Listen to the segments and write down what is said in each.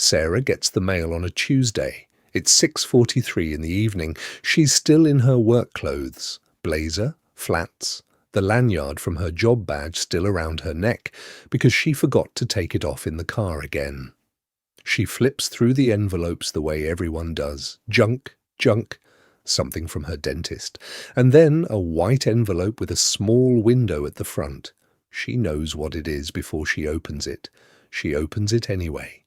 Sarah gets the mail on a Tuesday. It's 6:43 in the evening. She's still in her work clothes, blazer, flats, the lanyard from her job badge still around her neck because she forgot to take it off in the car again. She flips through the envelopes the way everyone does. Junk, junk, something from her dentist, and then a white envelope with a small window at the front. She knows what it is before she opens it. She opens it anyway.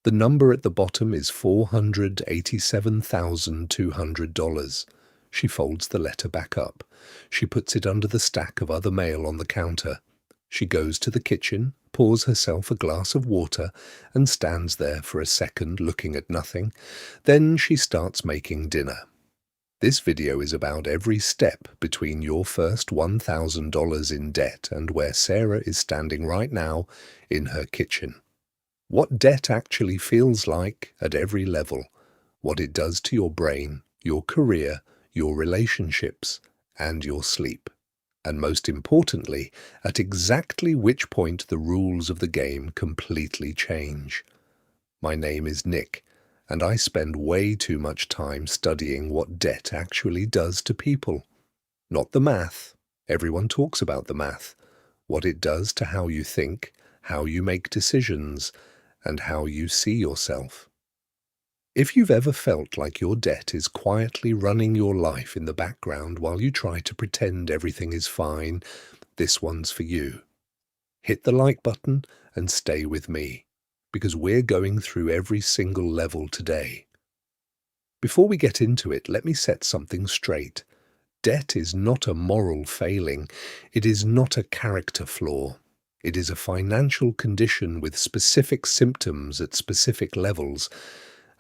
The number at the bottom is $487,200. She folds the letter back up. She puts it under the stack of other mail on the counter. She goes to the kitchen, pours herself a glass of water, and stands there for a second looking at nothing. Then she starts making dinner. This video is about every step between your first $1,000 in debt and where Sarah is standing right now in her kitchen. What debt actually feels like at every level, what it does to your brain, your career, your relationships, and your sleep. And most importantly, at exactly which point the rules of the game completely change. My name is Nick, and I spend way too much time studying what debt actually does to people. Not the math. Everyone talks about the math. What it does to how you think, how you make decisions, and how you see yourself. If you've ever felt like your debt is quietly running your life in the background while you try to pretend everything is fine, this one's for you. Hit the like button and stay with me, because we're going through every single level today. Before we get into it, let me set something straight. Debt is not a moral failing. It is not a character flaw. It is a financial condition with specific symptoms at specific levels.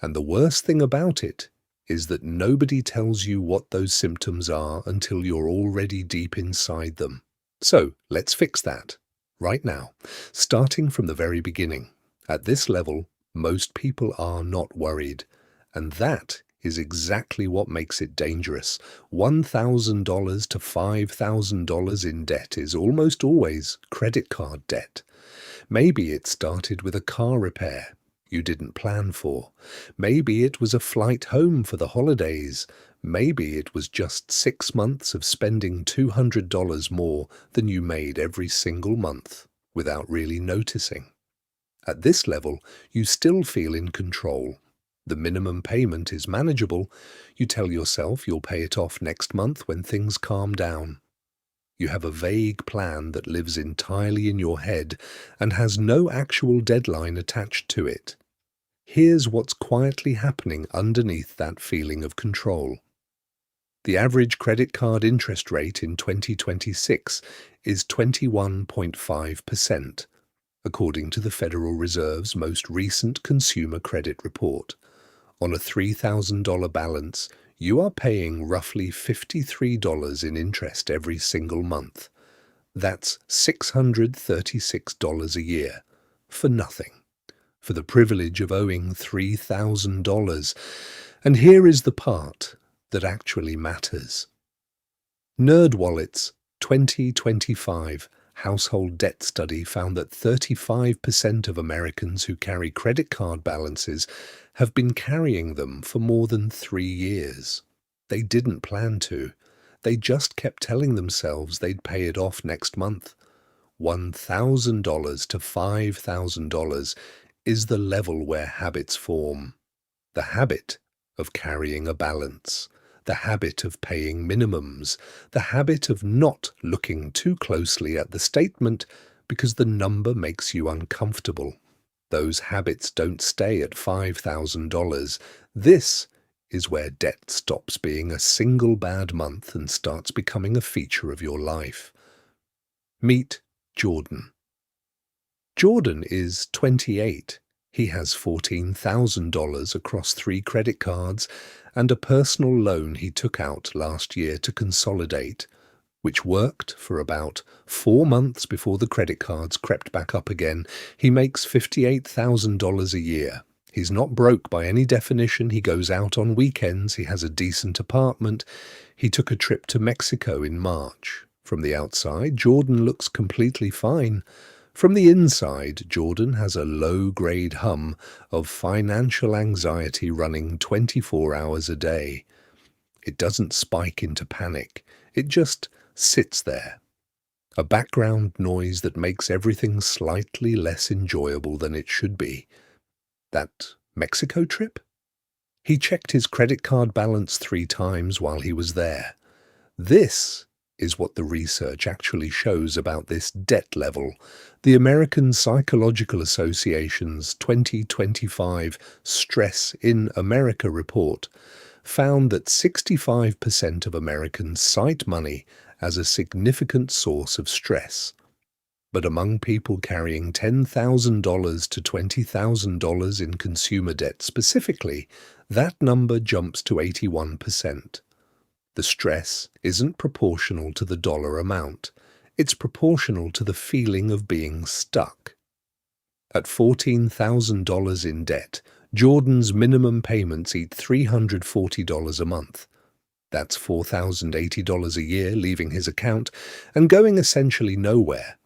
And the worst thing about it is that nobody tells you what those symptoms are until you're already deep inside them. So let's fix that right now, starting from the very beginning. At this level, most people are not worried, and that is exactly what makes it dangerous. $1,000 to $5,000 in debt is almost always credit card debt. Maybe it started with a car repair you didn't plan for. Maybe it was a flight home for the holidays. Maybe it was just 6 months of spending $200 more than you made every single month without really noticing. At this level, you still feel in control. The minimum payment is manageable. You tell yourself you'll pay it off next month when things calm down. You have a vague plan that lives entirely in your head and has no actual deadline attached to it. Here's what's quietly happening underneath that feeling of control. The average credit card interest rate in 2026 is 21.5%, according to the Federal Reserve's most recent Consumer Credit Report. On a $3,000 balance, you are paying roughly $53 in interest every single month. That's $636 a year, for nothing, for the privilege of owing $3,000. And here is the part that actually matters. NerdWallet's 2025 household debt study found that 35% of Americans who carry credit card balances have been carrying them for more than 3 years. They didn't plan to. They just kept telling themselves they'd pay it off next month. $1,000 to $5,000 is the level where habits form. The habit of carrying a balance. The habit of paying minimums, the habit of not looking too closely at the statement because the number makes you uncomfortable. Those habits don't stay at $5,000. This is where debt stops being a single bad month and starts becoming a feature of your life. Meet Jordan. Jordan is 28. He has $14,000 across 3 credit cards and a personal loan he took out last year to consolidate, which worked for about 4 months before the credit cards crept back up again. He makes $58,000 a year. He's not broke by any definition. He goes out on weekends. He has a decent apartment. He took a trip to Mexico in March. From the outside, Jordan looks completely fine. From the inside, Jordan has a low-grade hum of financial anxiety running 24 hours a day. It doesn't spike into panic. It just sits there. A background noise that makes everything slightly less enjoyable than it should be. That Mexico trip? He checked his credit card balance 3 times while he was there. This is what the research actually shows about this debt level. The American Psychological Association's 2025 Stress in America report found that 65% of Americans cite money as a significant source of stress. But among people carrying $10,000 to $20,000 in consumer debt specifically, that number jumps to 81%. The stress isn't proportional to the dollar amount. It's proportional to the feeling of being stuck. At $14,000 in debt, Jordan's minimum payments eat $340 a month. That's $4,080 a year leaving his account and going essentially nowhere,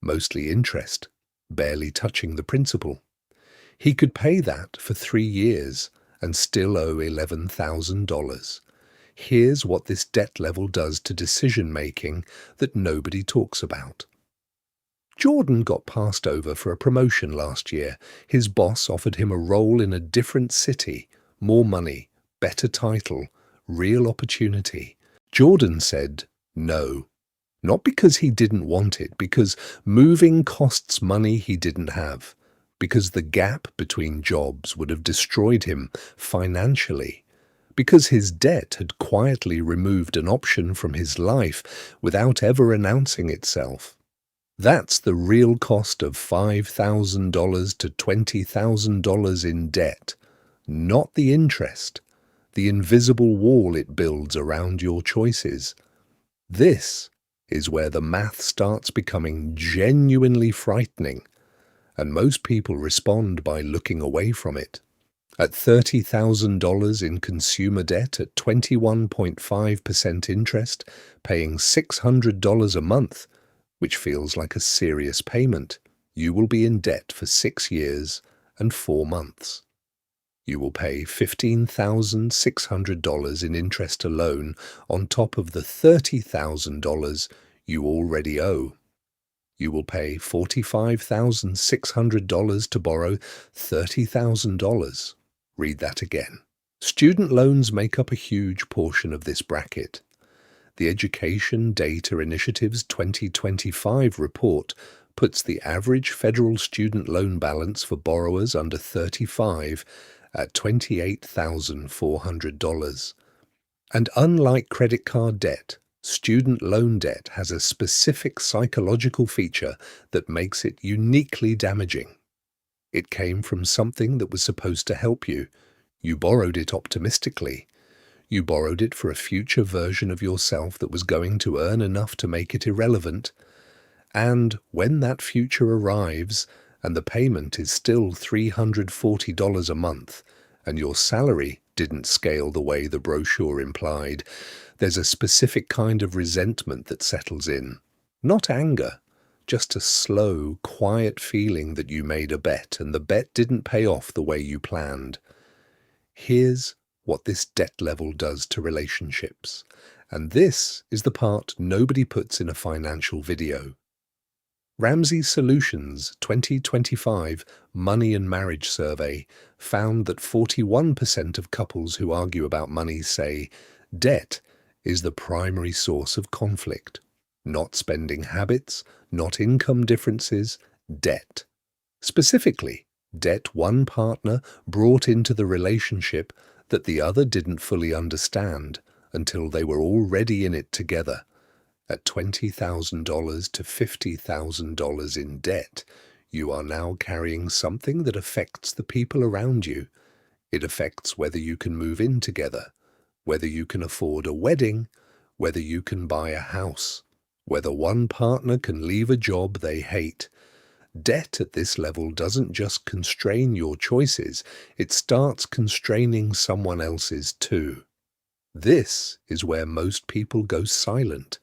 mostly interest, barely touching the principal. He could pay that for 3 years and still owe $11,000. Here's what this debt level does to decision-making that nobody talks about. Jordan got passed over for a promotion last year. His boss offered him a role in a different city, more money, better title, real opportunity. Jordan said no. Not because he didn't want it, because moving costs money he didn't have, because the gap between jobs would have destroyed him financially, because his debt had quietly removed an option from his life without ever announcing itself. That's the real cost of $5,000 to $20,000 in debt, not the interest, the invisible wall it builds around your choices. This is where the math starts becoming genuinely frightening, and most people respond by looking away from it. At $30,000 in consumer debt at 21.5% interest, paying $600 a month, which feels like a serious payment, you will be in debt for 6 years and 4 months. You will pay $15,600 in interest alone on top of the $30,000 you already owe. You will pay $45,600 to borrow $30,000. Read that again. Student loans make up a huge portion of this bracket. The Education Data Initiative's 2025 report puts the average federal student loan balance for borrowers under 35 at $28,400. And unlike credit card debt, student loan debt has a specific psychological feature that makes it uniquely damaging. It came from something that was supposed to help you. You borrowed it optimistically. You borrowed it for a future version of yourself that was going to earn enough to make it irrelevant. And when that future arrives, and the payment is still $340 a month, and your salary didn't scale the way the brochure implied, there's a specific kind of resentment that settles in. Not anger, just a slow, quiet feeling that you made a bet and the bet didn't pay off the way you planned. Here's what this debt level does to relationships, and this is the part nobody puts in a financial video. Ramsey Solutions' 2025 Money and Marriage Survey found that 41% of couples who argue about money say debt is the primary source of conflict. Not spending habits, not income differences, debt. Specifically, debt one partner brought into the relationship that the other didn't fully understand until they were already in it together. At $20,000 to $50,000 in debt, you are now carrying something that affects the people around you. It affects whether you can move in together, whether you can afford a wedding, whether you can buy a house, whether one partner can leave a job they hate. Debt at this level doesn't just constrain your choices, it starts constraining someone else's too. This is where most people go silent,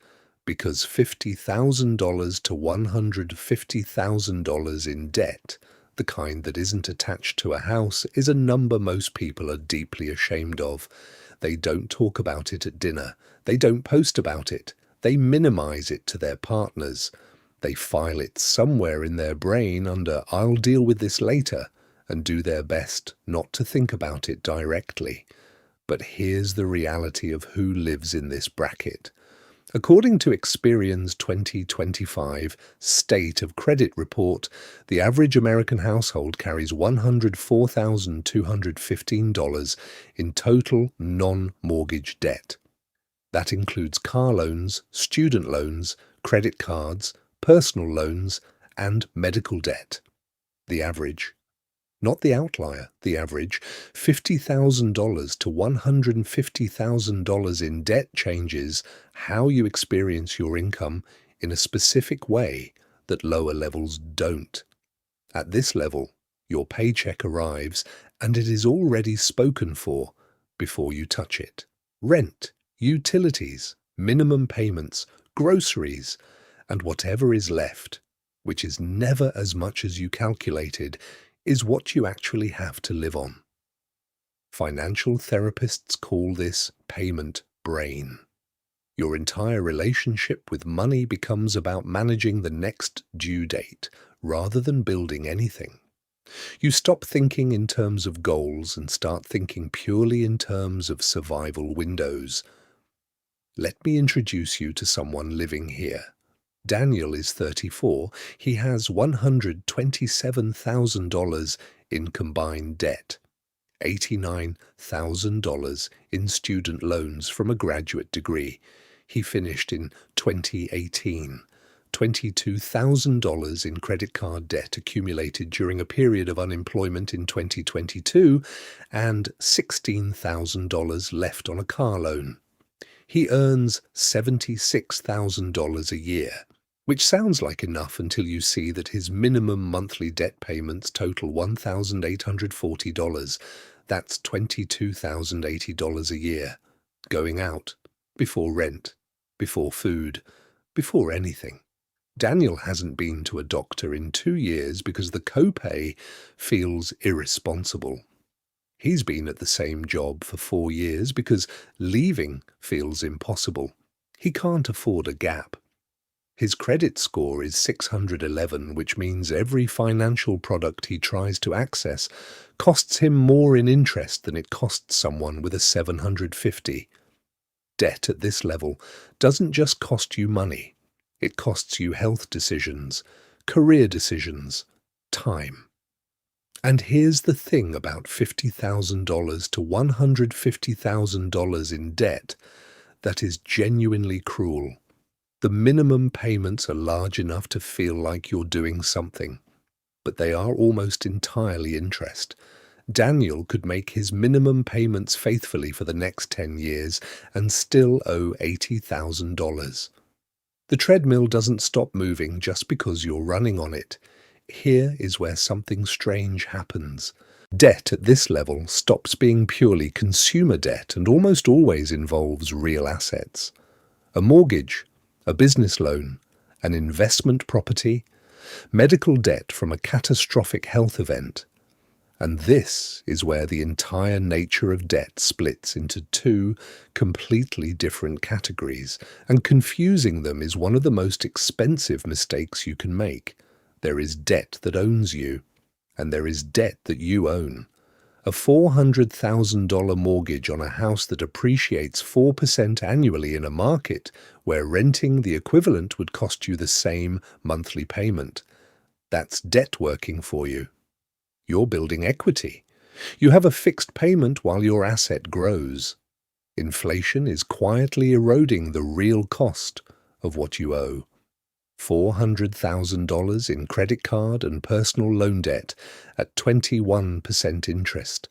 because $50,000 to $150,000 in debt, the kind that isn't attached to a house, is a number most people are deeply ashamed of. They don't talk about it at dinner. They don't post about it. They minimize it to their partners. They file it somewhere in their brain under "I'll deal with this later" and do their best not to think about it directly. But here's the reality of who lives in this bracket. According to Experian's 2025 State of Credit Report, the average American household carries $104,215 in total non-mortgage debt. That includes car loans, student loans, credit cards, personal loans, and medical debt. The average. Not the outlier, the average. $50,000 to $150,000 in debt changes how you experience your income in a specific way that lower levels don't. At this level, your paycheck arrives and it is already spoken for before you touch it. Rent, utilities, minimum payments, groceries, and whatever is left, which is never as much as you calculated, is what you actually have to live on. Financial therapists call this payment brain. Your entire relationship with money becomes about managing the next due date rather than building anything. You stop thinking in terms of goals and start thinking purely in terms of survival windows. Let me introduce you to someone living here. Daniel is 34. He has $127,000 in combined debt, $89,000 in student loans from a graduate degree. He finished in 2018. $22,000 in credit card debt accumulated during a period of unemployment in 2022, and $16,000 left on a car loan. He earns $76,000 a year, which sounds like enough until you see that his minimum monthly debt payments total $1,840. That's $22,080 a year, going out, before rent, before food, before anything. Daniel hasn't been to a doctor in 2 years because the copay feels irresponsible. He's been at the same job for 4 years because leaving feels impossible. He can't afford a gap. His credit score is 611, which means every financial product he tries to access costs him more in interest than it costs someone with a 750. Debt at this level doesn't just cost you money. It costs you health decisions, career decisions, time. And here's the thing about $50,000 to $150,000 in debt that is genuinely cruel. The minimum payments are large enough to feel like you're doing something, but they are almost entirely interest. Daniel could make his minimum payments faithfully for the next 10 years and still owe $80,000. The treadmill doesn't stop moving just because you're running on it. Here is where something strange happens. Debt at this level stops being purely consumer debt and almost always involves real assets. A mortgage, a business loan, an investment property, medical debt from a catastrophic health event. And this is where the entire nature of debt splits into two completely different categories, and confusing them is one of the most expensive mistakes you can make. There is debt that owns you, and there is debt that you own. A $400,000 mortgage on a house that appreciates 4% annually in a market where renting the equivalent would cost you the same monthly payment. That's debt working for you. You're building equity. You have a fixed payment while your asset grows. Inflation is quietly eroding the real cost of what you owe. $400,000 in credit card and personal loan debt at 21% interest.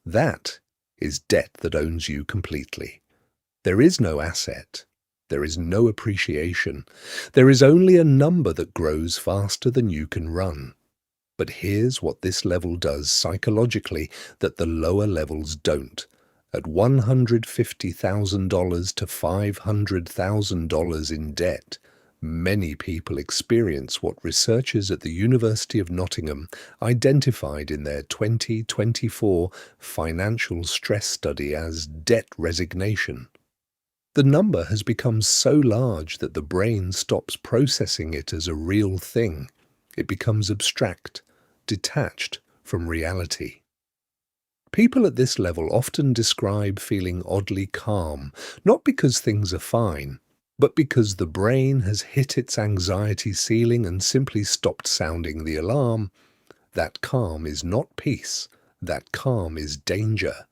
That is debt that owns you completely. There is no asset. There is no appreciation. There is only a number that grows faster than you can run. But here's what this level does psychologically that the lower levels don't. At $150,000 to $500,000 in debt, many people experience what researchers at the University of Nottingham identified in their 2024 financial stress study as debt resignation. The number has become so large that the brain stops processing it as a real thing. It becomes abstract, detached from reality. People at this level often describe feeling oddly calm, not because things are fine, but because the brain has hit its anxiety ceiling and simply stopped sounding the alarm. That calm is not peace. That calm is danger.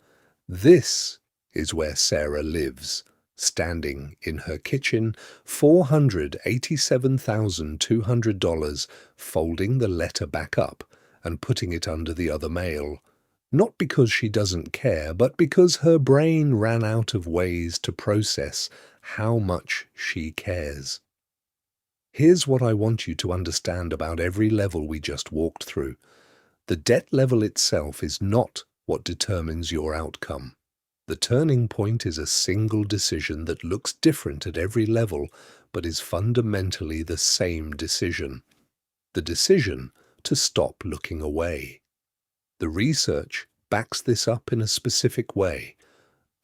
This is where Sarah lives, standing in her kitchen, $487,200, folding the letter back up and putting it under the other mail. Not because she doesn't care, but because her brain ran out of ways to process how much she cares. Here's what I want you to understand about every level we just walked through. The debt level itself is not what determines your outcome. The turning point is a single decision that looks different at every level, but is fundamentally the same decision. The decision to stop looking away. The research backs this up in a specific way.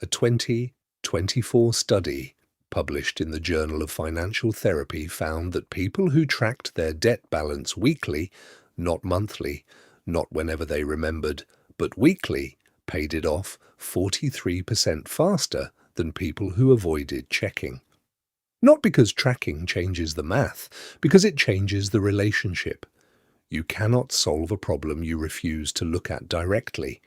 A 2024 study published in the Journal of Financial Therapy found that people who tracked their debt balance weekly, not monthly, not whenever they remembered, but weekly, paid it off 43% faster than people who avoided checking. Not because tracking changes the math, because it changes the relationship. You cannot solve a problem you refuse to look at directly.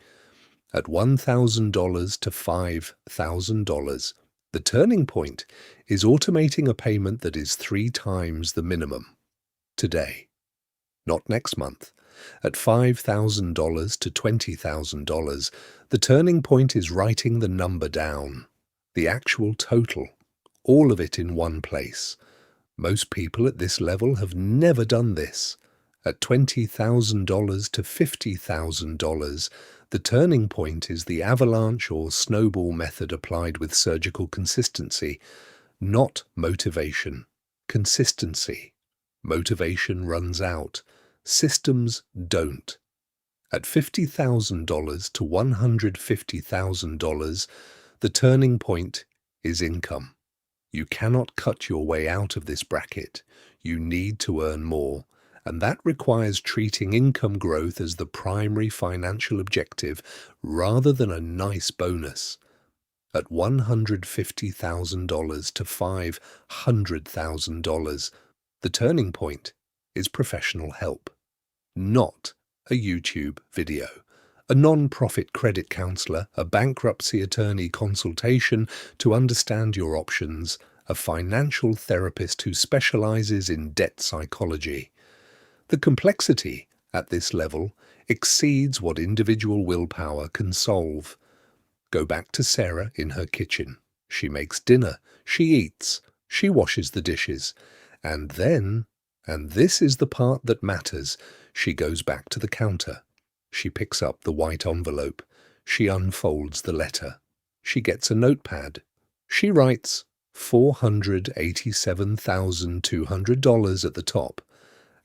At $1,000 to $5,000, the turning point is automating a payment that is 3 times the minimum. Today, not next month. At $5,000 to $20,000, the turning point is writing the number down, the actual total, all of it in one place. Most people at this level have never done this. At $20,000 to $50,000, the turning point is the avalanche or snowball method applied with surgical consistency, not motivation. Consistency. Motivation runs out. Systems don't. At $50,000 to $150,000, the turning point is income. You cannot cut your way out of this bracket. You need to earn more. And that requires treating income growth as the primary financial objective rather than a nice bonus. At $150,000 to $500,000, the turning point is professional help, not a YouTube video, a non-profit credit counselor, a bankruptcy attorney consultation to understand your options, a financial therapist who specializes in debt psychology. The complexity at this level exceeds what individual willpower can solve. Go back to Sarah in her kitchen. She makes dinner, she eats, she washes the dishes, and then, and this is the part that matters, she goes back to the counter. She picks up the white envelope. She unfolds the letter. She gets a notepad. She writes $487,200 at the top.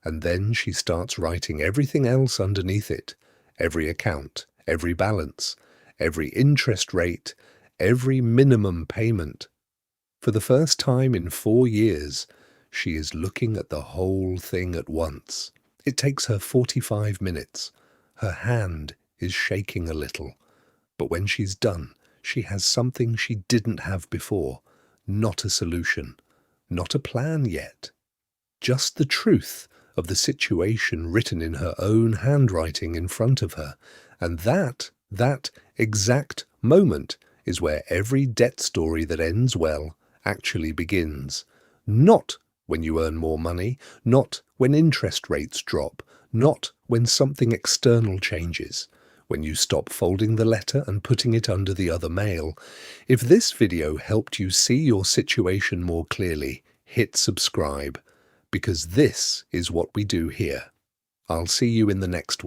And then she starts writing everything else underneath it, every account, every balance, every interest rate, every minimum payment. For the first time in 4 years, she is looking at the whole thing at once. It takes her 45 minutes. Her hand is shaking a little. But when she's done, she has something she didn't have before. Not a solution, not a plan yet. Just the truth of the situation written in her own handwriting in front of her. And that exact moment is where every debt story that ends well actually begins. Not when you earn more money, not when interest rates drop, not when something external changes, when you stop folding the letter and putting it under the other mail. If this video helped you see your situation more clearly, hit subscribe, because this is what we do here. I'll see you in the next one.